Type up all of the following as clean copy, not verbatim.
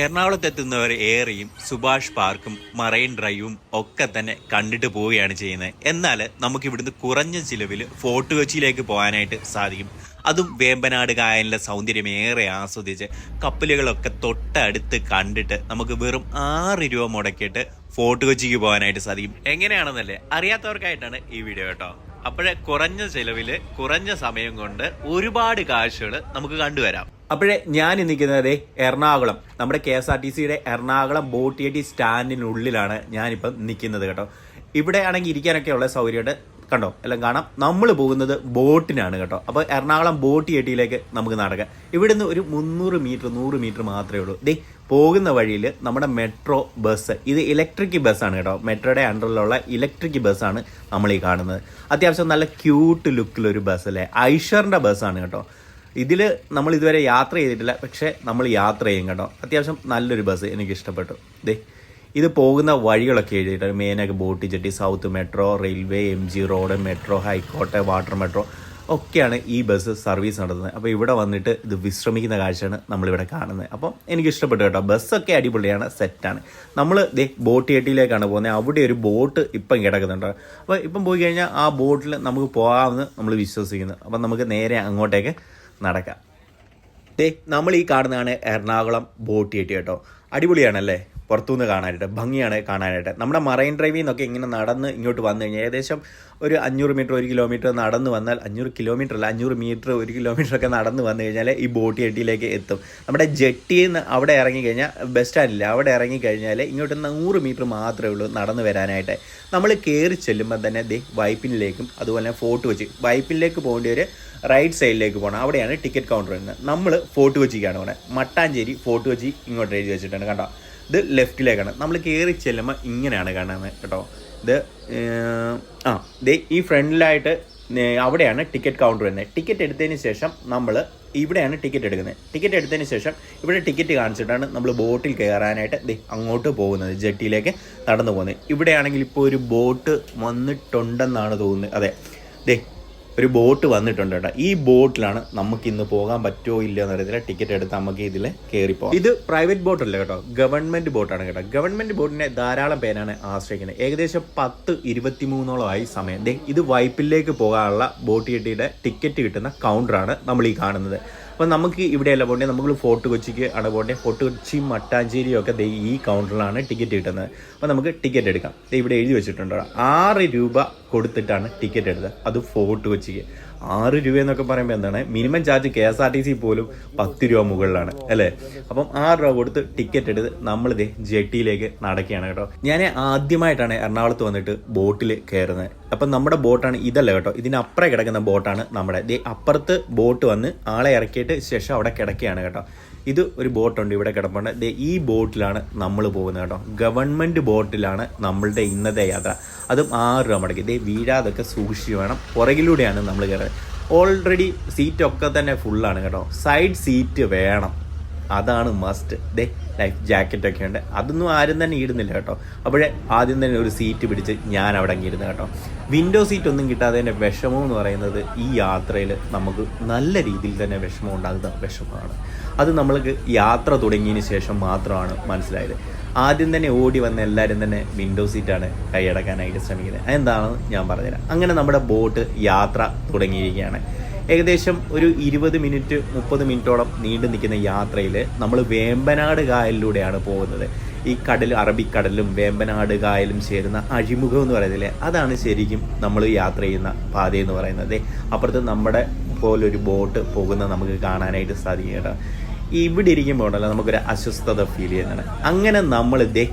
എറണാകുളത്തെത്തുന്നവർ ഏറെയും സുഭാഷ് പാർക്കും മറൈൻ ഡ്രൈവും ഒക്കെ തന്നെ കണ്ടിട്ട് പോവുകയാണ് ചെയ്യുന്നത്. എന്നാൽ നമുക്ക് ഇവിടുന്ന് കുറഞ്ഞ ചിലവിൽ ഫോർട്ട് കൊച്ചിയിലേക്ക് പോകാനായിട്ട് സാധിക്കും. അതും വേമ്പനാട് കായലിൻ്റെ സൗന്ദര്യം ഏറെ ആസ്വദിച്ച് കപ്പലുകളൊക്കെ തൊട്ടടുത്ത് കണ്ടിട്ട് നമുക്ക് വെറും 6 രൂപ മുടക്കിയിട്ട് ഫോർട്ട് കൊച്ചിക്ക് പോകാനായിട്ട് സാധിക്കും. എങ്ങനെയാണെന്നല്ലേ അറിയാത്തവർക്കായിട്ടാണ് ഈ വീഡിയോ കേട്ടോ. അപ്പോഴേ കുറഞ്ഞ ചിലവിൽ കുറഞ്ഞ സമയം കൊണ്ട് ഒരുപാട് കാഴ്ചകൾ നമുക്ക് കണ്ടുവരാം. അപ്പോഴേ ഞാൻ നിൽക്കുന്നത് എറണാകുളം നമ്മുടെ KSRTCയുടെ എറണാകുളം ബോട്ടിയെട്ടി സ്റ്റാൻഡിനുള്ളിലാണ് ഞാനിപ്പം നിൽക്കുന്നത് കേട്ടോ. ഇവിടെ ആണെങ്കിൽ ഇരിക്കാനൊക്കെ ഉള്ള സൗകര്യമുണ്ട്. കണ്ടോ എല്ലാം കാണാം. നമ്മൾ പോകുന്നത് ബോട്ടിനാണ് കേട്ടോ. അപ്പോൾ എറണാകുളം ബോട്ടിയെട്ടിയിലേക്ക് നമുക്ക് നടക്കാം. ഇവിടുന്ന് ഒരു 300 മീറ്റർ 100 മീറ്റർ മാത്രമേ ഉള്ളൂ. പോകുന്ന വഴിയിൽ നമ്മുടെ മെട്രോ ബസ്, ഇത് ഇലക്ട്രിക് ബസ്സാണ് കേട്ടോ. മെട്രോയുടെ അണ്ടറിലുള്ള ഇലക്ട്രിക് ബസ്സാണ് നമ്മൾ ഈ കാണുന്നത്. അത്യാവശ്യം നല്ല ക്യൂട്ട് ലുക്കിലൊരു ബസ് അല്ലേ, ഐഷറിൻ്റെ ബസ്സാണ് കേട്ടോ. ഇതിൽ നമ്മൾ ഇതുവരെ യാത്ര ചെയ്തിട്ടില്ല, പക്ഷേ നമ്മൾ യാത്ര ചെയ്യും കേട്ടോ. അത്യാവശ്യം നല്ലൊരു ബസ്, എനിക്ക് ഇഷ്ടപ്പെട്ടു. ഇത് പോകുന്ന വഴികളൊക്കെ എഴുതിയിട്ട് മെയിനായിട്ട് boat jetty, south metro, railway, MG road, metro, ഹൈക്കോട്ടെ, വാട്ടർ മെട്രോ ഒക്കെയാണ് ഈ ബസ് സർവീസ് നടത്തുന്നത്. അപ്പോൾ ഇവിടെ വന്നിട്ട് ഇത് വിശ്രമിക്കുന്ന കാഴ്ചയാണ് നമ്മളിവിടെ കാണുന്നത്. അപ്പം എനിക്ക് ഇഷ്ടപ്പെട്ടു കേട്ടോ. ബസ്സൊക്കെ അടിപൊളിയാണ്, സെറ്റാണ്. നമ്മൾ ബോട്ടിയെട്ടിയിലേക്കാണ് പോകുന്നത്. അവിടെ ഒരു ബോട്ട് ഇപ്പം കിടക്കുന്നുണ്ട്. അപ്പോൾ ഇപ്പം പോയി കഴിഞ്ഞാൽ ആ ബോട്ടിൽ നമുക്ക് പോകാമെന്ന് നമ്മൾ വിശ്വസിക്കുന്നു. അപ്പം നമുക്ക് നേരെ അങ്ങോട്ടേക്ക് നടക്കാം. നമ്മൾ ഈ കാണുന്നതാണ് എറണാകുളം ബോട്ടിയെട്ടി കേട്ടോ. അടിപൊളിയാണല്ലേ, പുറത്തുനിന്ന് കാണാനായിട്ട് ഭംഗിയാണ് കാണാനായിട്ട്. നമ്മുടെ മറൈൻ ഡ്രൈവിൽ നിന്നൊക്കെ ഇങ്ങനെ നടന്ന് ഇങ്ങോട്ട് വന്നു കഴിഞ്ഞാൽ ഏകദേശം ഒരു 500 മീറ്റർ 1 കിലോമീറ്റർ നടന്ന് വന്നാൽ, 500 കിലോമീറ്റർ അല്ല 500 മീറ്റർ 1 കിലോമീറ്ററൊക്കെ നടന്ന് വന്നു കഴിഞ്ഞാൽ ഈ ബോട്ടിയെട്ടിയിലേക്ക് എത്തും. നമ്മുടെ ജെട്ടിയിൽ നിന്ന് അവിടെ ഇറങ്ങിക്കഴിഞ്ഞാൽ ബസ് സ്റ്റാൻഡില്ല, അവിടെ ഇറങ്ങിക്കഴിഞ്ഞാൽ ഇങ്ങോട്ട് 100 മീറ്റർ മാത്രമേ ഉള്ളൂ നടന്ന് വരാനായിട്ട്. നമ്മൾ കയറി ചെല്ലുമ്പോൾ തന്നെ വൈപ്പിനിലേക്കും അതുപോലെ ഫോർട്ട് കൊച്ചി, വൈപ്പിനിലേക്ക് പോകേണ്ട ഒരു റൈറ്റ് സൈഡിലേക്ക് പോകണം. അവിടെയാണ് ടിക്കറ്റ് കൗണ്ടർ വരുന്നത്. നമ്മൾ ഫോർട്ട് കൊച്ചിക്കാണ് പോകുന്നത്. മട്ടാഞ്ചേരി ഫോർട്ട് കൊച്ചി ഇങ്ങോട്ട് എഴുതി വെച്ചിട്ടുണ്ട് കണ്ടോ. ഇത് ലെഫ്റ്റിലേക്കാണ്. നമ്മൾ കയറി ചെല്ലുമ്പോൾ ഇങ്ങനെയാണ് കാണുന്നത് കേട്ടോ. ഈ ഫ്രണ്ടിലായിട്ട് അവിടെയാണ് ടിക്കറ്റ് കൗണ്ടർ വരുന്നത്. ടിക്കറ്റ് എടുത്തതിന് ശേഷം നമ്മൾ ഇവിടെയാണ് ടിക്കറ്റ് എടുക്കുന്നത്. ടിക്കറ്റ് എടുത്തതിന് ശേഷം ഇവിടെ ടിക്കറ്റ് കാണിച്ചിട്ടാണ് നമ്മൾ ബോട്ടിൽ കയറാനായിട്ട് അങ്ങോട്ട് പോകുന്നത്, ജെട്ടിയിലേക്ക് നടന്നു പോകുന്നത്. ഇവിടെയാണെങ്കിൽ ഇപ്പോൾ ഒരു ബോട്ട് വന്നിട്ടുണ്ടെന്നാണ് തോന്നുന്നത്. അതെ, ഒരു ബോട്ട് വന്നിട്ടുണ്ട് കേട്ടോ. ഈ ബോട്ടിലാണ് നമുക്ക് ഇന്ന് പോകാൻ പറ്റുമോ ഇല്ലയോ എന്നറിയത്തില്ല. ടിക്കറ്റ് എടുത്ത് നമുക്ക് ഇതിൽ കയറിപ്പോകാം. ഇത് പ്രൈവറ്റ് ബോട്ടല്ല കേട്ടോ, ഗവൺമെന്റ് ബോട്ടാണ് കേട്ടോ. ഗവൺമെന്റ് ബോട്ടിനെ ധാരാളം പേരാണ് ആശ്രയിക്കുന്നത്. ഏകദേശം 10:23 സമയം. ഇത് വൈപ്പിലേക്ക് പോകാനുള്ള ബോട്ടിയെട്ടിയുടെ ടിക്കറ്റ് കിട്ടുന്ന കൗണ്ടറാണ് നമ്മൾ ഈ കാണുന്നത്. അപ്പോൾ നമുക്ക് ഇവിടെയല്ല പോകേണ്ടത്, നമുക്ക് ഫോർട്ട് കൊച്ചിക്ക് ആണ് പോകേണ്ടത്. ഫോർട്ട് കൊച്ചി മട്ടാഞ്ചേരിയും ഒക്കെ ഈ കൗണ്ടറിലാണ് ടിക്കറ്റ് കിട്ടുന്നത്. അപ്പോൾ നമുക്ക് ടിക്കറ്റ് എടുക്കാം. ഇവിടെ എഴുതി വെച്ചിട്ടുണ്ട് 6 രൂപ കൊടുത്തിട്ടാണ് ടിക്കറ്റ് എടുത്തത്, അത് ഫോർട്ട് കൊച്ചിക്ക്. 6 രൂപ എന്നൊക്കെ പറയുമ്പോൾ എന്താണ്, മിനിമം ചാർജ് KSRTC പോലും 10 രൂപ മുകളിലാണ് അല്ലേ. അപ്പം 6 രൂപ കൊടുത്ത് ടിക്കറ്റ് എടുത്ത് നമ്മളിത് ജെട്ടിയിലേക്ക് നടക്കുകയാണ് കേട്ടോ. ഞാൻ ആദ്യമായിട്ടാണ് എറണാകുളത്ത് വന്നിട്ട് ബോട്ടിൽ കയറുന്നത്. അപ്പം നമ്മുടെ ബോട്ടാണ് ഇതല്ല കേട്ടോ, ഇതിനപ്പുറം കിടക്കുന്ന ബോട്ടാണ് നമ്മുടെ. അപ്പുറത്ത് ബോട്ട് വന്ന് ആളെ ഇറക്കിയിട്ട് ശേഷം അവിടെ കിടക്കുകയാണ് കേട്ടോ. ഇത് ഒരു ബോട്ടുണ്ട് ഇവിടെ കിടപ്പുണ്ട്. ഈ ബോട്ടിലാണ് നമ്മൾ പോകുന്നത് കേട്ടോ. ഗവൺമെൻറ് ബോട്ടിലാണ് നമ്മളുടെ ഇന്നത്തെ യാത്ര. അതും 6 രൂപ മുടക്കി. വീഴാതൊക്കെ സൂക്ഷിച്ച് വേണം. പുറകിലൂടെയാണ് നമ്മൾ കയറുന്നത്. ഓൾറെഡി സീറ്റൊക്കെ തന്നെ ഫുള്ളാണ് കേട്ടോ. സൈഡ് സീറ്റ് വേണം, അതാണ് മസ്റ്റ്. ലൈഫ് ജാക്കറ്റൊക്കെ ഉണ്ട്, അതൊന്നും ആരും തന്നെ ഇടുന്നില്ല കേട്ടോ. അപ്പോഴേ ആദ്യം തന്നെ ഒരു സീറ്റ് പിടിച്ച് ഞാൻ അവിടെ ഇരുന്ന് കേട്ടോ. വിൻഡോ സീറ്റ് ഒന്നും കിട്ടാതെ തന്നെ വിഷമം എന്ന് പറയുന്നത് ഈ യാത്രയിൽ നമുക്ക് നല്ല രീതിയിൽ തന്നെ വിഷമം ഉണ്ടാകുന്ന വിഷമമാണ്. അത് നമ്മൾക്ക് യാത്ര തുടങ്ങിയതിന് ശേഷം മാത്രമാണ് മനസ്സിലായത്. ആദ്യം തന്നെ ഓടി വന്ന എല്ലാവരും തന്നെ വിൻഡോ സീറ്റാണ് കൈയടക്കാനായിട്ട് ശ്രമിക്കുന്നത്. അതെന്താണെന്ന് ഞാൻ പറഞ്ഞുതരാം. അങ്ങനെ നമ്മുടെ ബോട്ട് യാത്ര തുടങ്ങിയിരിക്കുകയാണ്. ഏകദേശം ഒരു 20 മിനിറ്റ് 30 മിനിറ്റോളം നീണ്ടു നിൽക്കുന്ന യാത്രയിൽ നമ്മൾ വേമ്പനാട് കായലിലൂടെയാണ് പോകുന്നത്. ഈ കടൽ, അറബിക്കടലും വേമ്പനാട് കായലും ചേരുന്ന അഴിമുഖം എന്ന് പറയുന്നില്ലേ, അതാണ് ശരിക്കും നമ്മൾ യാത്ര ചെയ്യുന്ന പാതയെന്ന് പറയുന്നത്. അപ്പുറത്ത് നമ്മുടെ പോലൊരു ബോട്ട് പോകുന്നത് നമുക്ക് കാണാനായിട്ട് സാധിക്കും കേട്ടോ. ഇവിടെ ഇരിക്കുമ്പോൾ ഉണ്ടല്ലോ നമുക്കൊരു അസ്വസ്ഥത ഫീൽ ചെയ്യുന്നതാണ്. അങ്ങനെ നമ്മൾ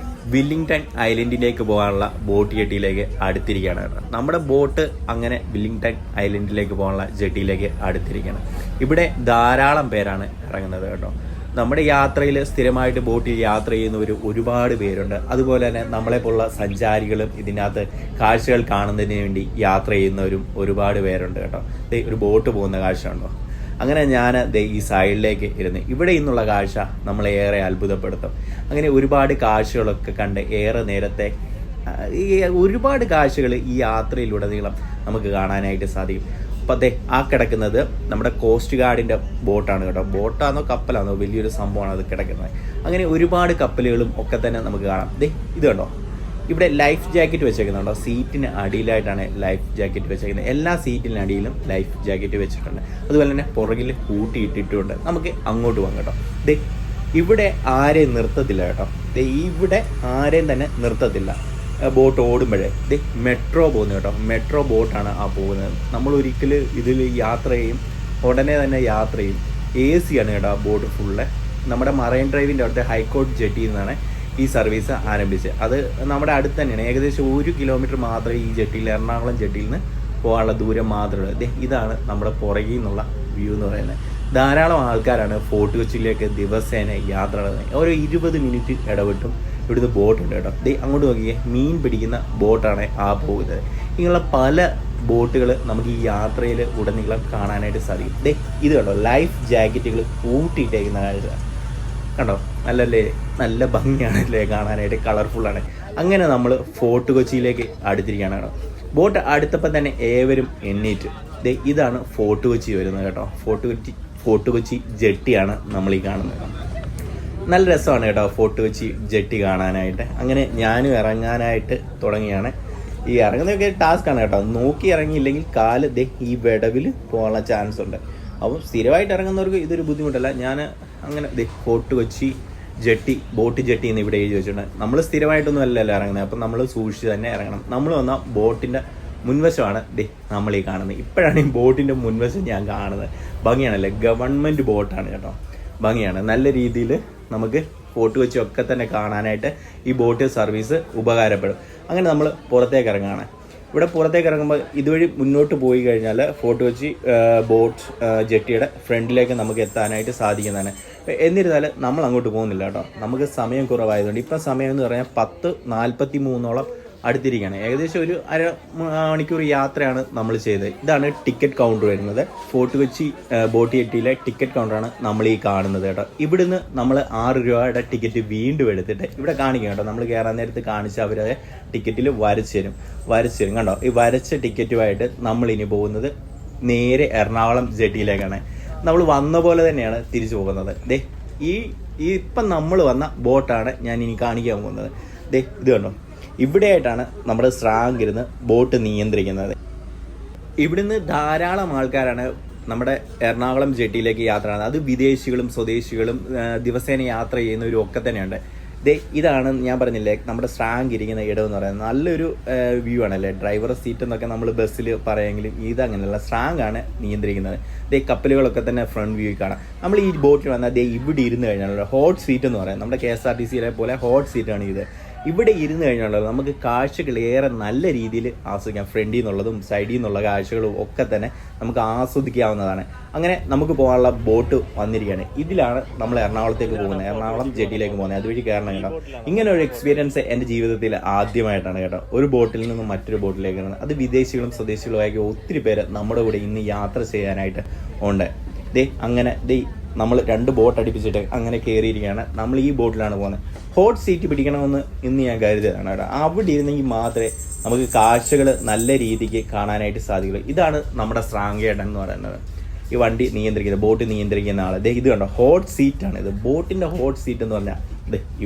വില്ലിംഗ്ടൺ ഐലൻഡിലേക്ക് പോകാനുള്ള ബോട്ടിയെട്ടിയിലേക്ക് അടുത്തിരിക്കുകയാണ് കേട്ടോ. നമ്മുടെ ബോട്ട് അങ്ങനെ വില്ലിംഗ്ടൺ ഐലൻഡിലേക്ക് പോകാനുള്ള ജെട്ടിയിലേക്ക് അടുത്തിരിക്കുകയാണ്. ഇവിടെ ധാരാളം പേരാണ് ഇറങ്ങുന്നത് കേട്ടോ. നമ്മുടെ യാത്രയിൽ സ്ഥിരമായിട്ട് ബോട്ടിൽ യാത്ര ചെയ്യുന്നവർ ഒരുപാട് പേരുണ്ട്. അതുപോലെ തന്നെ നമ്മളെപ്പോലുള്ള സഞ്ചാരികളും ഇതിനകത്ത് കാഴ്ചകൾ കാണുന്നതിന് വേണ്ടി യാത്ര ചെയ്യുന്നവരും ഒരുപാട് പേരുണ്ട് കേട്ടോ. ഒരു ബോട്ട് പോകുന്ന കാഴ്ച ഉണ്ടോ. അങ്ങനെ ഞാൻ ഈ സൈഡിലേക്ക് ഇരുന്ന് ഇവിടെ നിന്നുള്ള കാഴ്ച നമ്മളെ ഏറെ അത്ഭുതപ്പെടുത്തും. അങ്ങനെ ഒരുപാട് കാഴ്ചകളൊക്കെ കണ്ട് ഏറെ നേരത്തെ ഒരുപാട് കാഴ്ചകൾ ഈ യാത്രയിലുടനീളം നമുക്ക് കാണാനായിട്ട് സാധിക്കും. അപ്പം അതെ ആ കിടക്കുന്നത് നമ്മുടെ കോസ്റ്റ് ഗാർഡിൻ്റെ ബോട്ടാണ് കേട്ടോ. ബോട്ടാണോ കപ്പലാണോ വലിയൊരു സംഭവമാണ് അത് കിടക്കുന്നത്. അങ്ങനെ ഒരുപാട് കപ്പലുകളും ഒക്കെ തന്നെ നമുക്ക് കാണാം. ഇത് കണ്ടോ, ഇവിടെ ലൈഫ് ജാക്കറ്റ് വെച്ചേക്കുന്നുണ്ടോ? സീറ്റിന് അടിയിലായിട്ടാണ് ലൈഫ് ജാക്കറ്റ് വെച്ചേക്കുന്നത്. എല്ലാ സീറ്റിന് അടിയിലും ലൈഫ് ജാക്കറ്റ് വെച്ചിട്ടുണ്ട്. അതുപോലെ തന്നെ പുറകിൽ കൂട്ടിയിട്ടിട്ടുണ്ട്. നമുക്ക് അങ്ങോട്ട് പോകാം കേട്ടോ. ഇവിടെ ആരെയും നിർത്തത്തില്ല കേട്ടോ. ഇവിടെ ആരെയും തന്നെ നിർത്തത്തില്ല. ബോട്ട് ഓടുമ്പോഴേ മെട്രോ പോകുന്നത് കേട്ടോ. മെട്രോ ബോട്ടാണ് ആ പോകുന്നത്. നമ്മൾ ഒരിക്കലും ഇതിൽ യാത്ര ചെയ്യും, ഉടനെ തന്നെ യാത്ര ചെയ്യും. AC ആണ് കേട്ടോ ആ ബോട്ട് ഫുള്ള്. നമ്മുടെ മറൈൻ ഡ്രൈവിൻ്റെ അവിടുത്തെ ഹൈക്കോർട്ട് ജെട്ടിയിൽ നിന്നാണ് ഈ സർവീസ് ആരംഭിച്ചത്. അത് നമ്മുടെ അടുത്ത് തന്നെയാണ്. ഏകദേശം 1 കിലോമീറ്റർ മാത്രമേ ഈ ജെട്ടിയിൽ, എറണാകുളം ജെട്ടിയിൽ നിന്ന് പോകാനുള്ള ദൂരം മാത്രമേ ഉള്ളൂ. ഇതാണ് നമ്മുടെ പുറകിൽ നിന്നുള്ള വ്യൂ എന്ന് പറയുന്നത്. ധാരാളം ആൾക്കാരാണ് ഫോർട്ട് കൊച്ചിയിലേക്ക് ദിവസേന യാത്ര നടത്തുന്നത്. ഓരോ 20 മിനിറ്റ് ഇടവിട്ടും ഇവിടുന്ന് ബോട്ടുണ്ട് കേട്ടോ. അങ്ങോട്ട് നോക്കിയേ, മീൻ പിടിക്കുന്ന ബോട്ടാണ് ആ പോകുന്നത്. ഇങ്ങനെയുള്ള പല ബോട്ടുകൾ നമുക്ക് ഈ യാത്രയിൽ ഉടനീളം കാണാനായിട്ട് സാധിക്കും. ഇത് കണ്ടോ, ലൈഫ് ജാക്കറ്റുകൾ ഊട്ടിയിട്ടേക്കുന്ന കാഴ്ച കണ്ടോ. നല്ല ഭംഗിയാണല്ലേ കാണാനായിട്ട്, കളർഫുള്ളാണ്. അങ്ങനെ നമ്മൾ ഫോർട്ട് കൊച്ചിയിലേക്ക് അടുത്തിരിക്കുകയാണ് കേട്ടോ. ബോട്ട് അടുത്തപ്പോൾ തന്നെ ഏവരും എണ്ണീറ്റ്. ഇതാണ് ഫോർട്ട് കൊച്ചി വരുന്നത് കേട്ടോ. ഫോർട്ട് കൊച്ചി ജെട്ടിയാണ് നമ്മൾ ഈ കാണുന്നത്. നല്ല രസമാണ് കേട്ടോ ഫോർട്ട് കൊച്ചി ജെട്ടി കാണാനായിട്ട്. അങ്ങനെ ഞാനും ഇറങ്ങാനായിട്ട് തുടങ്ങിയാണ്. ഈ ഇറങ്ങുന്നതൊക്കെ ടാസ്ക്കാണ് കേട്ടോ. നോക്കി ഇറങ്ങിയില്ലെങ്കിൽ കാല് ഈ വിടവിൽ പോകാനുള്ള ചാൻസ് ഉണ്ട്. അപ്പം സ്ഥിരമായിട്ട് ഇറങ്ങുന്നവർക്ക് ഇതൊരു ബുദ്ധിമുട്ടല്ല. ഞാൻ അങ്ങനെ fort Kochi jetty, boat jetty എന്ന് ഇവിടെ എഴുതി വെച്ചിട്ടുണ്ട്. നമ്മൾ സ്ഥിരമായിട്ടൊന്നും അല്ലല്ലോ ഇറങ്ങുന്നത്. അപ്പം നമ്മൾ സൂക്ഷിച്ച് തന്നെ ഇറങ്ങണം. നമ്മൾ വന്ന ബോട്ടിൻ്റെ മുൻവശമാണ് നമ്മൾ ഈ കാണുന്നത്. ഇപ്പോഴാണ് ഈ ബോട്ടിൻ്റെ മുൻവശം ഞാൻ കാണുന്നത്. ഭംഗിയാണല്ലേ, ഗവൺമെൻറ് ബോട്ടാണ് കേട്ടോ. ഭംഗിയാണ്. നല്ല രീതിയിൽ നമുക്ക് ഫോർട്ട് കൊച്ചി ഒക്കെ തന്നെ കാണാനായിട്ട് ഈ ബോട്ട് സർവീസ് ഉപകാരപ്പെടും. അങ്ങനെ നമ്മൾ പുറത്തേക്ക് ഇറങ്ങുകയാണ്. ഇവിടെ പുറത്തേക്ക് ഇറങ്ങുമ്പോൾ ഇതുവഴി മുന്നോട്ട് പോയി കഴിഞ്ഞാൽ ഫോർട്ട് കൊച്ചി ബോട്ട് ജെട്ടിയുടെ ഫ്രണ്ടിലേക്ക് നമുക്ക് എത്താനായിട്ട് സാധിക്കുന്നതാണ്. എന്നിരുന്നാലും നമ്മൾ അങ്ങോട്ട് പോകുന്നില്ല കേട്ടോ. നമുക്ക് സമയം കുറവായതുകൊണ്ട് ഇപ്പം സമയം എന്ന് പറഞ്ഞാൽ 10:43 അടുത്തിരിക്കുകയാണ്. ഏകദേശം ഒരു അരമണിക്കൂർ യാത്രയാണ് നമ്മൾ ചെയ്തത്. ഇതാണ് ടിക്കറ്റ് കൗണ്ടർ വരുന്നത്. ഫോർട്ട് കൊച്ചി ബോട്ട് ജെട്ടിയിലെ ടിക്കറ്റ് കൗണ്ടറാണ് നമ്മൾ ഈ കാണുന്നത് കേട്ടോ. ഇവിടുന്ന് നമ്മൾ 6 രൂപയുടെ ടിക്കറ്റ് വീണ്ടും എടുത്തിട്ട് ഇവിടെ കാണിക്കും കേട്ടോ. നമ്മൾ കയറാൻ നേരത്ത് കാണിച്ച് അവരത് ടിക്കറ്റിൽ വരച്ചു തരും കണ്ടോ. ഈ വരച്ച ടിക്കറ്റുമായിട്ട് നമ്മൾ ഇനി പോകുന്നത് നേരെ എറണാകുളം ജെട്ടിയിലേക്കാണ്. നമ്മൾ വന്ന പോലെ തന്നെയാണ് തിരിച്ചു പോകുന്നത്. ഇപ്പം നമ്മൾ വന്ന ബോട്ടാണ് ഞാൻ ഇനി കാണിക്കാൻ പോകുന്നത്. ഇത് കണ്ടോ, ഇവിടെയായിട്ടാണ് നമ്മുടെ സ്രാങ്ക് ഇരുന്ന് ബോട്ട് നിയന്ത്രിക്കുന്നത്. ഇവിടുന്ന് ധാരാളം ആൾക്കാരാണ് നമ്മുടെ എറണാകുളം ജെട്ടിയിലേക്ക് യാത്ര ചെയ്യുന്നത്. അത് വിദേശികളും സ്വദേശികളും ദിവസേന യാത്ര ചെയ്യുന്നവരും ഒക്കെ തന്നെയുണ്ട്. ഇതാണ് ഞാൻ പറഞ്ഞില്ലേ നമ്മുടെ സ്രാങ്ക് ഇരിക്കുന്ന ഇടം എന്ന് പറയുന്നത്. നല്ലൊരു വ്യൂ ആണല്ലേ. ഡ്രൈവർ സീറ്റ് എന്നൊക്കെ നമ്മൾ ബസ്സിൽ പറയുമെങ്കിലും ഇതങ്ങനെയല്ല, സ്രാങ്ക് ആണ് നിയന്ത്രിക്കുന്നത്. കപ്പലുകളൊക്കെ തന്നെ ഫ്രണ്ട് വ്യൂ കാണാം. നമ്മൾ ഈ ബോട്ടിൽ വന്നാൽ ഇവിടെ ഇരുന്ന് കഴിഞ്ഞാൽ ഹോട്ട് സീറ്റ് എന്ന് പറയാം. നമ്മുടെ KSRTCയിലെ പോലെ ഹോട്ട് സീറ്റാണ് ഇത്. ഇവിടെ ഇരുന്ന് കഴിഞ്ഞാൽ നമുക്ക് കാഴ്ചകൾ ഏറെ നല്ല രീതിയിൽ ആസ്വദിക്കാം. ഫ്രണ്ടിൽ നിന്നുള്ളതും സൈഡിൽ നിന്നുള്ള കാഴ്ചകളും ഒക്കെ തന്നെ നമുക്ക് ആസ്വദിക്കാവുന്നതാണ്. അങ്ങനെ നമുക്ക് പോകാനുള്ള ബോട്ട് വന്നിരിക്കുകയാണ്. ഇതിലാണ് നമ്മൾ എറണാകുളത്തേക്ക് പോകുന്നത്, എറണാകുളം ജെട്ടിയിലേക്ക് പോകുന്നത്. അതുവഴി കയറണം കേട്ടോ. ഇങ്ങനെ ഒരു എക്സ്പീരിയൻസ് എൻ്റെ ജീവിതത്തിൽ ആദ്യമായിട്ടാണ് കേട്ടോ. ഒരു ബോട്ടിൽ നിന്നും മറ്റൊരു ബോട്ടിലേക്ക് കയറുന്നത്. അത് വിദേശികളും സ്വദേശികളുമായി ഒത്തിരി പേര് നമ്മുടെ കൂടെ ഇന്ന് യാത്ര ചെയ്യാനായിട്ട് ഉണ്ട്. അങ്ങനെ നമ്മൾ 2 ബോട്ട് അടുപ്പിച്ചിട്ട് അങ്ങനെ കയറിയിരിക്കുകയാണ്. നമ്മൾ ഈ ബോട്ടിലാണ് പോകുന്നത്. ഹോട്ട് സീറ്റ് പിടിക്കണമെന്ന് ഇന്ന് ഞാൻ കരുതിയതാണ് കേട്ടോ. അവിടെ ഇരുന്നെങ്കിൽ മാത്രമേ നമുക്ക് കാഴ്ചകൾ നല്ല രീതിക്ക് കാണാനായിട്ട് സാധിക്കുള്ളൂ. ഇതാണ് നമ്മുടെ സ്രാങ്കേട്ടൻ എന്ന് പറയുന്നത്. ഈ വണ്ടി നിയന്ത്രിക്കുന്നത്, ബോട്ട് നിയന്ത്രിക്കുന്ന ആൾ. ഇത് കണ്ടോ, ഹോട്ട് സീറ്റാണ് ഇത്. ബോട്ടിൻ്റെ ഹോട്ട് സീറ്റ് എന്ന് പറഞ്ഞാൽ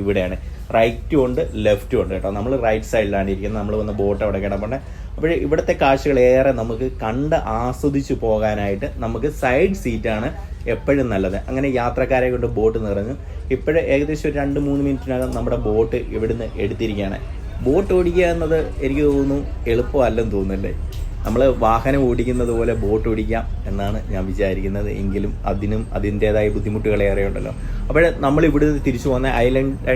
ഇവിടെയാണ്. റൈറ്റും ഉണ്ട് ലെഫ്റ്റും ഉണ്ട് കേട്ടോ. നമ്മൾ റൈറ്റ് സൈഡിലാണ് ഇരിക്കുന്നത്. നമ്മൾ വന്ന ബോട്ട് അവിടെ കിടപ്പുണ്ട്. അപ്പോൾ ഇവിടുത്തെ കാഴ്ചകൾ ഏറെ നമുക്ക് കണ്ട് ആസ്വദിച്ച് പോകാനായിട്ട് നമുക്ക് സൈഡ് സീറ്റാണ് എപ്പോഴും നല്ലത്. അങ്ങനെ യാത്രക്കാരെ കൊണ്ട് ബോട്ട് നിറഞ്ഞു. ഇപ്പോഴും ഏകദേശം ഒരു 2-3 മിനിറ്റിനകം നമ്മുടെ ബോട്ട് ഇവിടുന്ന് എടുത്തിരിക്കുകയാണ്. ബോട്ട് ഓടിക്കുക എന്നത് എനിക്ക് തോന്നുന്നു എളുപ്പമല്ലെന്ന് തോന്നുന്നില്ലേ. നമ്മൾ വാഹനം ഓടിക്കുന്നത് പോലെ ബോട്ട് ഓടിക്കാം എന്നാണ് ഞാൻ വിചാരിക്കുന്നത്. എങ്കിലും അതിൻ്റേതായ ബുദ്ധിമുട്ടുകൾ ഏറെ ഉണ്ടല്ലോ. അപ്പോൾ നമ്മൾ ഇവിടുന്ന് തിരിച്ചു പോകുന്ന ഐലൻഡ്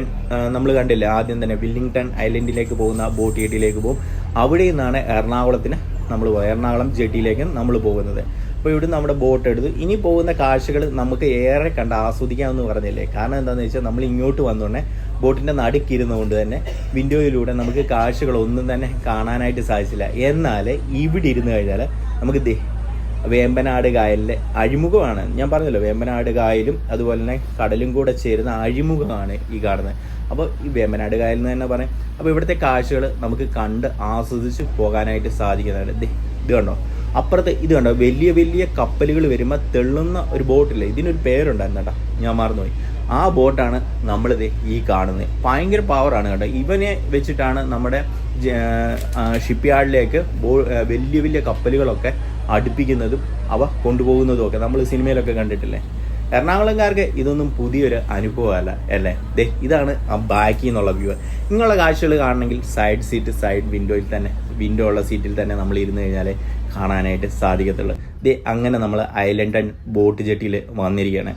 നമ്മൾ കണ്ടില്ലേ, ആദ്യം തന്നെ വില്ലിംഗ്ടൺ ഐലൻഡിലേക്ക് പോകുന്ന ബോട്ട് ജെട്ടിയിലേക്ക് പോകും. അവിടെ നിന്നാണ് എറണാകുളം ജെട്ടിയിലേക്ക് നമ്മൾ പോകുന്നത്. അപ്പോൾ ഇവിടെ നമ്മുടെ ബോട്ട് എടുത്തു. ഇനി പോകുന്ന കാഴ്ചകൾ നമുക്ക് ഏറെ കണ്ട് ആസ്വദിക്കാമെന്ന് പറഞ്ഞില്ലേ. കാരണം എന്താണെന്ന് വെച്ചാൽ നമ്മൾ ഇങ്ങോട്ട് വന്നോണ്ടേ ബോട്ടിൻ്റെ നടുക്കിരുന്നുകൊണ്ട് തന്നെ വിൻഡോയിലൂടെ നമുക്ക് കാഴ്ചകളൊന്നും തന്നെ കാണാനായിട്ട് സാധിച്ചില്ല. എന്നാൽ ഇവിടെ ഇരുന്ന് കഴിഞ്ഞാൽ നമുക്ക് വേമ്പനാട് കായലിലെ അഴിമുഖമാണ്. ഞാൻ പറഞ്ഞല്ലോ, വേമ്പനാട് കായലും അതുപോലെ തന്നെ കടലും കൂടെ ചേരുന്ന അഴിമുഖമാണ് ഈ കാണുന്നത്. അപ്പോൾ ഈ വേമ്പനാട് കായൽ എന്ന് തന്നെ പറയാം. അപ്പോൾ ഇവിടുത്തെ കാഴ്ചകൾ നമുക്ക് കണ്ട് ആസ്വദിച്ച് പോകാനായിട്ട് സാധിക്കുന്നതാണ്. ഇത് കണ്ടോ, അപ്പുറത്ത് ഇത് കണ്ടോ, വലിയ വലിയ കപ്പലുകൾ വരുമ്പോൾ തെള്ളുന്ന ഒരു ബോട്ടില്ലേ, ഇതിനൊരു പേരുണ്ടായിരുന്നു കേട്ടോ, ഞാൻ മറന്നുപോയി. ആ ബോട്ടാണ് നമ്മളിത് ഈ കാണുന്നത്. ഭയങ്കര പവറാണ് കേട്ടോ. ഇവനെ വെച്ചിട്ടാണ് നമ്മുടെ ഷിപ്പ് യാർഡിലേക്ക് വലിയ വലിയ കപ്പലുകളൊക്കെ അടുപ്പിക്കുന്നതും അവ കൊണ്ടുപോകുന്നതും ഒക്കെ നമ്മൾ സിനിമയിലൊക്കെ കണ്ടിട്ടില്ലേ. എറണാകുളംകാർക്ക് ഇതൊന്നും പുതിയൊരു അനുഭവമല്ല അല്ലേ. ഇതാണ് ആ ബാക്കിൽ നിന്നുള്ള വ്യൂ. ഇങ്ങനെയുള്ള കാഴ്ചകൾ കാണണമെങ്കിൽ സൈഡ് സീറ്റ്, സൈഡ് വിൻഡോ ഉള്ള സീറ്റിൽ തന്നെ നമ്മൾ ഇരുന്ന് കഴിഞ്ഞാൽ കാണാനായിട്ട് സാധിക്കത്തുള്ളൂ. അങ്ങനെ നമ്മൾ ഐലൻഡ് ബോട്ട് ജെട്ടിയിൽ വന്നിരിക്കുകയാണ്.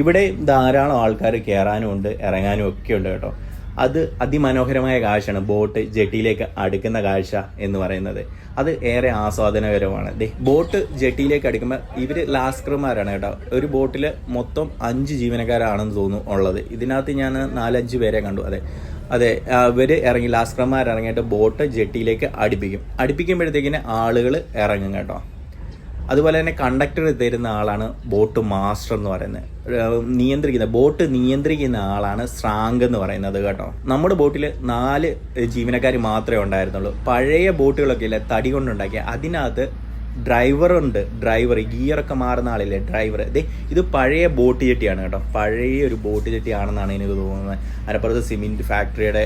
ഇവിടെ ധാരാളം ആൾക്കാർ കയറാനും ഉണ്ട്, ഇറങ്ങാനും ഒക്കെ ഉണ്ട് കേട്ടോ. അത് അതിമനോഹരമായ കാഴ്ചയാണ് ബോട്ട് ജെട്ടിയിലേക്ക് അടുക്കുന്ന കാഴ്ച എന്ന് പറയുന്നത്. അത് ഏറെ ആസ്വാദനകരമാണ്. ബോട്ട് ജെട്ടിയിലേക്ക് അടുക്കുമ്പോൾ ഇവർ ലാസ്കർമാരാണ് കേട്ടോ. ഒരു ബോട്ടിൽ മൊത്തം 5 ജീവനക്കാരാണെന്ന് തോന്നുന്നു ഉള്ളത്. ഇതിനകത്ത് ഞാൻ 4-5 പേരെ കണ്ടു. അതെ ഇവർ ഇറങ്ങി, ലാസ്കർമാർ ഇറങ്ങിയിട്ട് ബോട്ട് ജെട്ടിയിലേക്ക് അടുപ്പിക്കുമ്പോഴത്തേക്കിന് ആളുകൾ ഇറങ്ങും കേട്ടോ. അതുപോലെ തന്നെ കണ്ടക്ടർ തരുന്ന ആളാണ് ബോട്ട് മാസ്റ്റർ എന്ന് പറയുന്നത്. ബോട്ട് നിയന്ത്രിക്കുന്ന ആളാണ് സ്രാങ്ക് എന്ന് പറയുന്നത് കേട്ടോ. നമ്മുടെ ബോട്ടിൽ 4 ജീവനക്കാർ മാത്രമേ ഉണ്ടായിരുന്നുള്ളൂ. പഴയ ബോട്ടുകളൊക്കെ ഇല്ലേ, തടി കൊണ്ടുണ്ടാക്കിയ, അതിനകത്ത് ഡ്രൈവർ ഗിയറൊക്കെ മാറുന്ന ആളില്ലേ, ഡ്രൈവർ. ഇത് പഴയ ബോട്ട് ജെട്ടിയാണ് കേട്ടോ. പഴയ ഒരു ബോട്ട് ജെട്ടിയാണെന്നാണ് എനിക്ക് തോന്നുന്നത്. അരപ്പുറത്ത് സിമെന്റ് ഫാക്ടറിയുടെ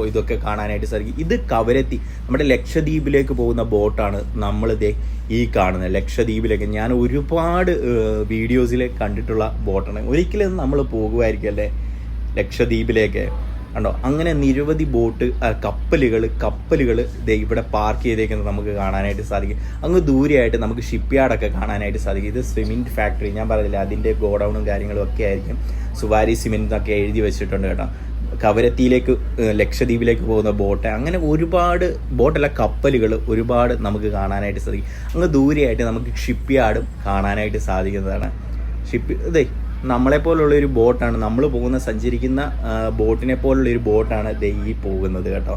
ഇതൊക്കെ കാണാനായിട്ട് സാധിക്കും. ഇത് കവരത്തി, നമ്മുടെ ലക്ഷദ്വീപിലേക്ക് പോകുന്ന ബോട്ടാണ് നമ്മൾ ഈ കാണുന്നത്. ലക്ഷദ്വീപിലേക്ക് ഞാൻ ഒരുപാട് വീഡിയോസിൽ കണ്ടിട്ടുള്ള ബോട്ടാണ്. ഒരിക്കലും നമ്മൾ പോകുമായിരിക്കും അല്ലേ ലക്ഷദ്വീപിലേക്ക് കണ്ടോ. അങ്ങനെ നിരവധി കപ്പലുകൾ ഇവിടെ പാർക്ക് ചെയ്തേക്കുന്നത് നമുക്ക് കാണാനായിട്ട് സാധിക്കും. അങ്ങ് ദൂരെയായിട്ട് നമുക്ക് ഷിപ്പ് യാർഡൊക്കെ കാണാനായിട്ട് സാധിക്കും. ഇത് സിമെന്റ് ഫാക്ടറി, ഞാൻ പറഞ്ഞില്ല, അതിൻ്റെ ഗോഡൗണും കാര്യങ്ങളും ഒക്കെ ആയിരിക്കും. സുവാരി സിമെന്റ് എന്നൊക്കെ എഴുതി വെച്ചിട്ടുണ്ട് കേട്ടോ. കവരത്തിയിലേക്ക് ലക്ഷദ്വീപിലേക്ക് പോകുന്ന ബോട്ട്, അങ്ങനെ ഒരുപാട് ബോട്ടല്ല കപ്പലുകൾ ഒരുപാട് നമുക്ക് കാണാനായിട്ട് സാധിക്കും. അങ്ങ് ദൂരെയായിട്ട് നമുക്ക് ഷിപ്പ് യാർഡും കാണാനായിട്ട് സാധിക്കുന്നതാണ്. നമ്മളെപ്പോലുള്ളൊരു ബോട്ടാണ്, നമ്മൾ സഞ്ചരിക്കുന്ന ബോട്ടിനെ പോലുള്ളൊരു ബോട്ടാണ് ഈ പോകുന്നത് കേട്ടോ.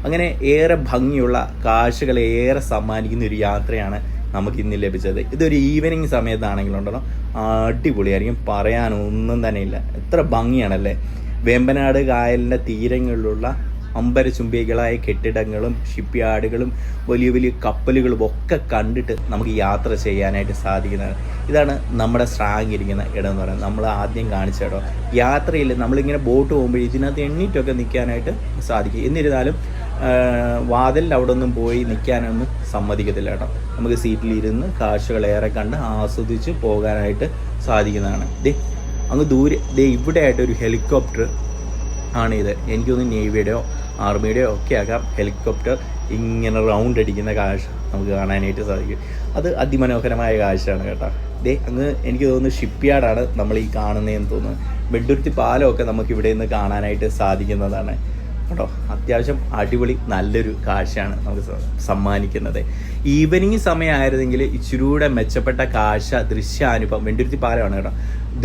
അങ്ങനെ ഏറെ ഭംഗിയുള്ള കാഴ്ചകൾ ഏറെ സമ്മാനിക്കുന്ന ഒരു യാത്രയാണ് നമുക്ക് ഇന്ന് ലഭിച്ചത്. ഇതൊരു ഈവനിങ് സമയത്താണെങ്കിലുണ്ടല്ലോ അടിപൊളിയായിരിക്കും, പറയാനൊന്നും തന്നെ ഇല്ല. എത്ര ഭംഗിയാണല്ലേ. വേമ്പനാട് കായലിൻ്റെ തീരങ്ങളിലുള്ള അമ്പരചുംബികളായ കെട്ടിടങ്ങളും ഷിപ്പ് യാർഡുകളും വലിയ വലിയ കപ്പലുകളും ഒക്കെ കണ്ടിട്ട് നമുക്ക് യാത്ര ചെയ്യാനായിട്ട് സാധിക്കുന്നതാണ്. ഇതാണ് നമ്മുടെ സ്രാങ്ക് ഇരിക്കുന്ന ഇടം എന്ന് പറയുന്നത്. നമ്മൾ ആദ്യം കാണിച്ച ഇടം. യാത്രയിൽ നമ്മളിങ്ങനെ ബോട്ട് പോകുമ്പോൾ ഇതിനകത്ത് എണ്ണീറ്റൊക്കെ നിൽക്കാനായിട്ട് സാധിക്കും. എന്നിരുന്നാലും വാതിലിൻ്റെ അവിടെ ഒന്നും പോയി നിൽക്കാനൊന്നും സമ്മതിക്കത്തില്ല കേട്ടോ. നമുക്ക് സീറ്റിലിരുന്ന് കാഴ്ചകളേറെ കണ്ട് ആസ്വദിച്ച് പോകാനായിട്ട് സാധിക്കുന്നതാണ്. അങ്ങ് ദൂരെ ഇവിടെ ആയിട്ടൊരു ഹെലികോപ്റ്റർ ആണിത്. എനിക്കൊന്ന് നേവിയുടെയോ ആർമിയുടെയോ ഒക്കെ ആകാം. ഹെലികോപ്റ്റർ ഇങ്ങനെ റൗണ്ട് അടിക്കുന്ന കാഴ്ച നമുക്ക് കാണാനായിട്ട് സാധിക്കും. അത് അതിമനോഹരമായ കാഴ്ചയാണ് കേട്ടോ. അങ്ങ് എനിക്ക് തോന്നുന്നു ഷിപ്പ് യാർഡാണ് നമ്മൾ ഈ കാണുന്നതെന്ന് തോന്നുന്നു. വെണ്ടുരുത്തി പാലമൊക്കെ നമുക്ക് ഇവിടെ നിന്ന് കാണാനായിട്ട് സാധിക്കുന്നതാണ് കേട്ടോ. അത്യാവശ്യം അടിപൊളി നല്ലൊരു കാഴ്ചയാണ് നമുക്ക് സമ്മാനിക്കുന്നത്. ഈവനിങ് സമയമായിരുന്നെങ്കിൽ ഇച്ചിരൂടെ മെച്ചപ്പെട്ട കാഴ്ച, ദൃശ്യാനുഭവം, വെണ്ടുരുത്തി പാലമാണ് കേട്ടോ,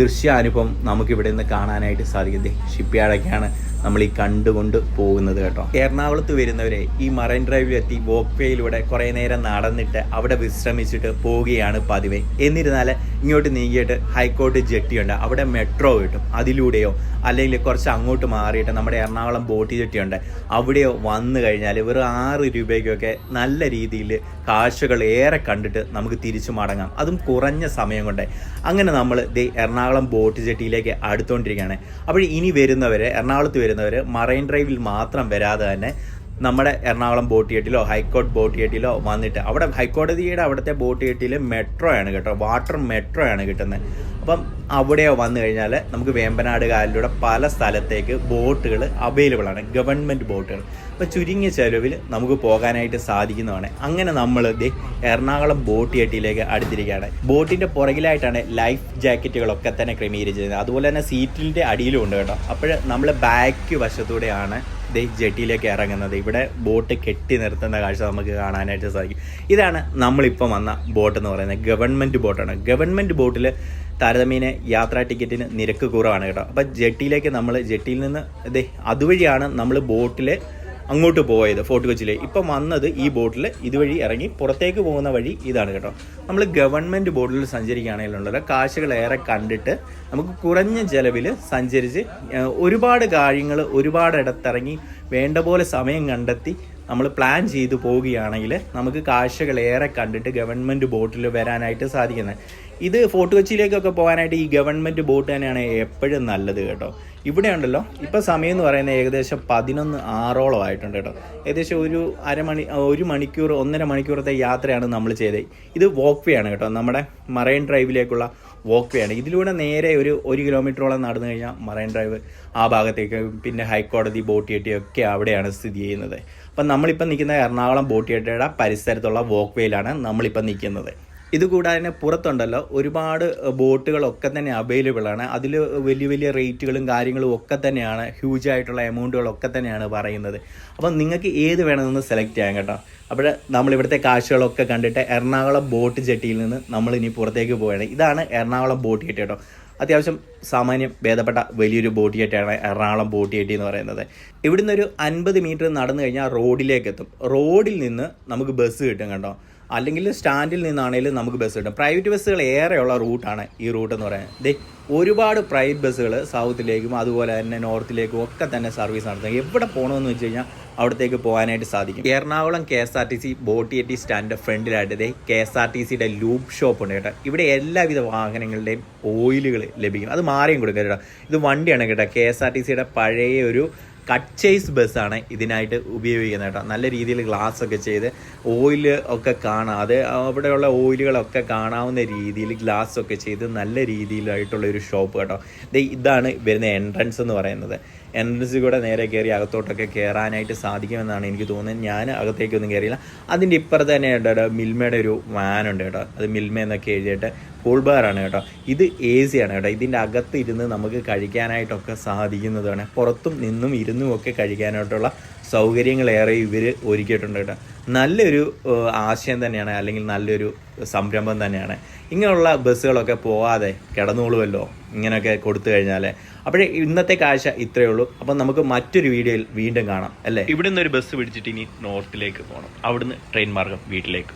ദൃശ്യാനുഭവം നമുക്കിവിടെ നിന്ന് കാണാനായിട്ട് സാധിക്കും. ഷിപ്പ് യാർഡൊക്കെയാണ് നമ്മൾ ഈ കണ്ടുകൊണ്ട് പോകുന്നത് കേട്ടോ. എറണാകുളത്ത് വരുന്നവരെ ഈ മറൈൻ ഡ്രൈവിലെത്തി വോക്ക് വേയിലൂടെ കുറേ നേരം നടന്നിട്ട് അവിടെ വിശ്രമിച്ചിട്ട് പോവുകയാണ് പതിവ്. എന്നിരുന്നാൽ ഇങ്ങോട്ട് നീങ്ങിയിട്ട് ഹൈക്കോർട്ട് ജെട്ടിയുണ്ട്, അവിടെ മെട്രോ കിട്ടും. അതിലൂടെയോ അല്ലെങ്കിൽ കുറച്ച് അങ്ങോട്ട് മാറിയിട്ട് നമ്മുടെ എറണാകുളം ബോട്ട് ജെട്ടിയുണ്ട്, അവിടെയോ വന്നു കഴിഞ്ഞാൽ വെറും 6 രൂപയ്ക്കൊക്കെ നല്ല രീതിയിൽ കാഴ്ചകൾ ഏറെ കണ്ടിട്ട് നമുക്ക് തിരിച്ചു മടങ്ങാം, അതും കുറഞ്ഞ സമയം കൊണ്ട്. അങ്ങനെ നമ്മൾ എറണാകുളം ബോട്ട് ജെട്ടിയിലേക്ക് അടുത്തുകൊണ്ടിരിക്കുകയാണ്. അപ്പോൾ ഇനി എറണാകുളത്ത് വരുന്നവർ മറൈൻ ഡ്രൈവിൽ മാത്രം വരാതെ തന്നെ നമ്മുടെ എറണാകുളം ബോട്ട് ജെട്ടിയിലോ ഹൈക്കോർട്ട് ബോട്ട് ജെട്ടിയിലോ വന്നിട്ട്, അവിടെ ഹൈക്കോടതിയുടെ അവിടുത്തെ ബോട്ട് ജെട്ടിയിൽ മെട്രോ ആണ് കേട്ടോ, വാട്ടർ മെട്രോ ആണ് കിട്ടുന്നത്. അപ്പം അവിടെയോ വന്നു കഴിഞ്ഞാൽ നമുക്ക് വേമ്പനാട് കായലിലൂടെ പല സ്ഥലത്തേക്ക് ബോട്ടുകൾ അവൈലബിൾ ആണ്, ഗവൺമെൻറ് ബോട്ടുകൾ. അപ്പോൾ ചുരുങ്ങിയ ചെലവിൽ നമുക്ക് പോകാനായിട്ട് സാധിക്കുന്നതാണ്. അങ്ങനെ നമ്മൾ എറണാകുളം ബോട്ട് ജെട്ടിയിലേക്ക് അടുത്തിരിക്കുകയാണ്. ബോട്ടിൻ്റെ പുറകിലായിട്ടാണ് ലൈഫ് ജാക്കറ്റുകളൊക്കെ തന്നെ ക്രമീകരിച്ചിരുന്നത്. അതുപോലെ തന്നെ സീറ്റിൻ്റെ അടിയിലും ഉണ്ട് കേട്ടോ. അപ്പോൾ നമ്മൾ ബാക്ക് വശത്തൂടെയാണ് ജെട്ടിയിലേക്ക് ഇറങ്ങുന്നത്. ഇവിടെ ബോട്ട് കെട്ടി നിർത്തുന്ന കാഴ്ച നമുക്ക് കാണാനായിട്ട് സാധിക്കും. ഇതാണ് നമ്മളിപ്പം വന്ന ബോട്ട് എന്ന് പറയുന്നത്. ഗവൺമെൻറ് ബോട്ടാണ്. ഗവൺമെൻറ് ബോട്ടിൽ താരതമ്യേന യാത്രാ ടിക്കറ്റിന് നിരക്ക് കുറവാണ് കേട്ടോ. അപ്പം ജെട്ടിയിൽ നിന്ന് അതുവഴിയാണ് നമ്മൾ ബോട്ടിൽ അങ്ങോട്ട് പോയത്, ഫോർട്ട് കൊച്ചിയിൽ. ഇപ്പം വന്നത് ഈ ബോട്ടിൽ ഇതുവഴി ഇറങ്ങി പുറത്തേക്ക് പോകുന്ന വഴി ഇതാണ് കേട്ടോ. നമ്മൾ ഗവൺമെൻറ് ബോട്ടിൽ സഞ്ചരിക്കുകയാണെങ്കിലുണ്ടല്ലോ കാഴ്ചകളേറെ കണ്ടിട്ട് നമുക്ക് കുറഞ്ഞ ചിലവിൽ സഞ്ചരിച്ച് ഒരുപാട് കാര്യങ്ങൾ ഒരുപാട് ഇടത്തിറങ്ങി വേണ്ട പോലെ സമയം കണ്ടെത്തി നമ്മൾ പ്ലാൻ ചെയ്ത് പോവുകയാണെങ്കിൽ നമുക്ക് കാഴ്ചകളേറെ കണ്ടിട്ട് ഗവൺമെൻറ് ബോട്ടിൽ വരാനായിട്ട് സാധിക്കുന്നത്. ഇത് ഫോർട്ട് കൊച്ചിയിലേക്കൊക്കെ പോകാനായിട്ട് ഈ ഗവൺമെൻറ് ബോട്ട് തന്നെയാണ് എപ്പോഴും നല്ലത് കേട്ടോ. ഇവിടെ ഉണ്ടല്ലോ ഇപ്പോൾ സമയം എന്ന് പറയുന്നത് ഏകദേശം 11:06 ആയിട്ടുണ്ട് കേട്ടോ. ഏകദേശം ഒരു മണിക്കൂർ 1.5 മണിക്കൂറത്തെ യാത്രയാണ് നമ്മൾ ചെയ്തത്. ഇത് വോക്ക് വേ ആണ് കേട്ടോ, നമ്മുടെ മറൈൻ ഡ്രൈവിലേക്കുള്ള വോക്ക് വേ ആണ്. ഇതിലൂടെ നേരെ ഒരു കിലോമീറ്ററോളം നടന്നു കഴിഞ്ഞാൽ മറൈൻ ഡ്രൈവ് ആ ഭാഗത്തേക്ക്, പിന്നെ ഹൈക്കോടതി ബോട്ട് ജെട്ടിയൊക്കെ അവിടെയാണ് സ്ഥിതി ചെയ്യുന്നത്. അപ്പം നമ്മളിപ്പോൾ നിൽക്കുന്ന എറണാകുളം ബോട്ട് ജെട്ടിയുടെ പരിസരത്തുള്ള വോക്ക് വേയിലാണ് നമ്മളിപ്പോൾ നിൽക്കുന്നത്. ഇതുകൂടാതെ തന്നെ പുറത്തുണ്ടല്ലോ ഒരുപാട് ബോട്ടുകളൊക്കെ തന്നെ അവൈലബിൾ ആണ്. അതിൽ വലിയ വലിയ റേറ്റുകളും കാര്യങ്ങളും ഒക്കെ തന്നെയാണ്, ഹ്യൂജ് ആയിട്ടുള്ള എമൗണ്ടുകളൊക്കെ തന്നെയാണ് പറയുന്നത്. അപ്പം നിങ്ങൾക്ക് ഏത് വേണമെന്ന് സെലക്ട് ചെയ്യാം കേട്ടോ. അപ്പോൾ നമ്മളിവിടുത്തെ കാഴ്ചകളൊക്കെ കണ്ടിട്ട് എറണാകുളം ബോട്ട് ജെട്ടിയിൽ നിന്ന് നമ്മളിനി പുറത്തേക്ക് പോവുകയാണ്. ഇതാണ് എറണാകുളം ബോട്ട് ജെട്ടി കേട്ടോ. അത്യാവശ്യം സാമാന്യം ഭേദപ്പെട്ട വലിയൊരു ബോട്ട് ജെട്ടിയാണ് എറണാകുളം ബോട്ട് ജെട്ടി എന്ന് പറയുന്നത്. ഇവിടുന്ന് ഒരു 50 മീറ്റർ നടന്നു കഴിഞ്ഞാൽ റോഡിലേക്ക് എത്തും. റോഡിൽ നിന്ന് നമുക്ക് ബസ് കിട്ടും കേട്ടോ, അല്ലെങ്കിൽ സ്റ്റാൻഡിൽ നിന്നാണെങ്കിലും നമുക്ക് ബസ് കിട്ടും. പ്രൈവറ്റ് ബസ്സുകൾ ഏറെയുള്ള റൂട്ടാണ് ഈ റൂട്ട് എന്ന് പറയുന്നത്. ഒരുപാട് പ്രൈവറ്റ് ബസ്സുകൾ സൗത്തിലേക്കും അതുപോലെ തന്നെ നോർത്തിലേക്കും ഒക്കെ തന്നെ സർവീസ് നടത്തുന്നത്. എവിടെ പോകണമെന്ന് വെച്ച് കഴിഞ്ഞാൽ അവിടത്തേക്ക് പോകാനായിട്ട് സാധിക്കും. എറണാകുളം KSRTC ബോട്ട് ജെട്ടി സ്റ്റാൻഡിൻ്റെ ഫ്രണ്ടിലായിട്ട് KSRTCയുടെ ലൂപ്പ് ഷോപ്പ് ഉണ്ട് കേട്ടോ. ഇവിടെ എല്ലാവിധ വാഹനങ്ങളുടെയും ഓയിലുകൾ ലഭിക്കും. അത് മാറിയും കൊടുക്കുക കേട്ടോ. ഇത് വണ്ടിയാണ് കേട്ടോ, KSRTCയുടെ പഴയ ഒരു കട്ട് ചേസ് ബസ്സാണ് ഇതിനായിട്ട് ഉപയോഗിക്കുന്നത് കേട്ടോ. നല്ല രീതിയിൽ ഗ്ലാസ് ഒക്കെ ചെയ്ത് ഓയിൽ ഒക്കെ കാണാതെ അവിടെയുള്ള ഓയിലുകളൊക്കെ കാണാവുന്ന രീതിയിൽ ഗ്ലാസ് ഒക്കെ ചെയ്ത് നല്ല രീതിയിലായിട്ടുള്ള ഒരു ഷോപ്പ് കേട്ടോ. ഇതാണ് വരുന്ന എൻട്രൻസ് എന്ന് പറയുന്നത്. എൻട്രൻസിൽ കൂടെ നേരെ കയറി അകത്തോട്ടൊക്കെ കയറാനായിട്ട് സാധിക്കുമെന്നാണ് എനിക്ക് തോന്നുന്നത്. ഞാൻ അകത്തേക്കൊന്നും കയറിയില്ല. അതിൻ്റെ ഇപ്പുറത്ത് തന്നെ കേട്ടോ മിൽമയുടെ ഒരു വാനുണ്ട് കേട്ടോ. അത് മിൽമ എന്നൊക്കെ എഴുതിയിട്ട് കൂൾ ബാറാണ് കേട്ടോ. ഇത് AC ആണ് കേട്ടോ. ഇതിൻ്റെ അകത്ത് ഇരുന്ന് നമുക്ക് കഴിക്കാനായിട്ടൊക്കെ സാധിക്കുന്നതാണ്. പുറത്തും നിന്നും ഇരുന്നും ഒക്കെ കഴിക്കാനായിട്ടുള്ള സൗകര്യങ്ങളേറെ ഇവർ ഒരുക്കിയിട്ടുണ്ട് കേട്ടോ. നല്ലൊരു ആശയം തന്നെയാണ്, അല്ലെങ്കിൽ നല്ലൊരു സംരംഭം തന്നെയാണ്. ഇങ്ങനെയുള്ള ബസ്സുകളൊക്കെ പോകാതെ കിടന്നോളുമല്ലോ ഇങ്ങനെയൊക്കെ കൊടുത്തു കഴിഞ്ഞാൽ. അപ്പോഴേ ഇന്നത്തെ കാഴ്ച ഇത്രയേ ഉള്ളൂ. അപ്പം നമുക്ക് മറ്റൊരു വീഡിയോയിൽ വീണ്ടും കാണാം അല്ലേ. ഇവിടെ നിന്നൊരു ബസ് പിടിച്ചിട്ട് ഇനി നോർത്തിലേക്ക് പോകണം, അവിടുന്ന് ട്രെയിൻ മാർഗം വീട്ടിലേക്ക്.